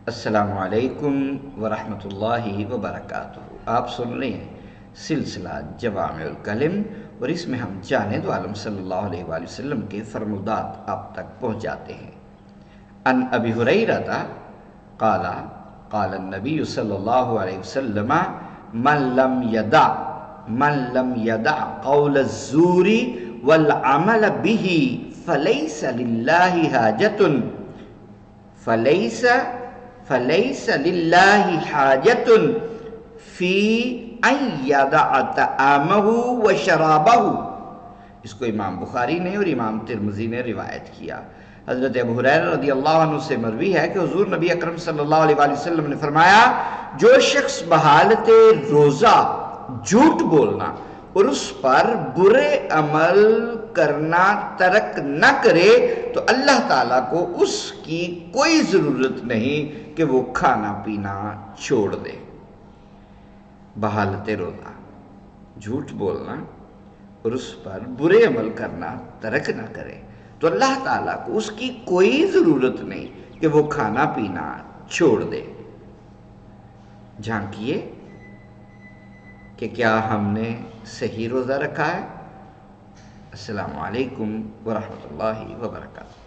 السلام علیکم ورحمۃ اللہ وبرکاتہ۔ آپ سن رہے ہیں سلسلہ جوامع الکلم، اور اس میں ہم جانے دو عالم صلی اللہ علیہ وآلہ وسلم کے فرمودات آپ تک پہنچاتے ہیں۔ ان ابی ہریرہ قال قال النبی صلی اللہ علیہ وسلم من لم يدع قول الزور والعمل به فليس لله حاجة فی ان یدع طعامہ و شرابہ۔ اس کو امام بخاری نے اور امام ترمذی نے روایت کیا۔ حضرت ابو ہریرہ رضی اللہ عنہ سے مروی ہے کہ حضور نبی اکرم صلی اللہ علیہ وآلہ وسلم نے فرمایا، جو شخص بحالت روزہ جھوٹ بولنا اور اس پر برے عمل کرنا ترک نہ کرے تو اللہ تعالیٰ کو اس کی کوئی ضرورت نہیں کہ وہ کھانا پینا چھوڑ دے۔ بحالت روزہ جھوٹ بولنا اور اس پر برے عمل کرنا ترک نہ کرے تو اللہ تعالیٰ کو اس کی کوئی ضرورت نہیں کہ وہ کھانا پینا چھوڑ دے۔ جھانکیے کہ کیا ہم نے صحیح روزہ رکھا ہے۔ السلام علیکم ورحمۃ اللہ وبرکاتہ۔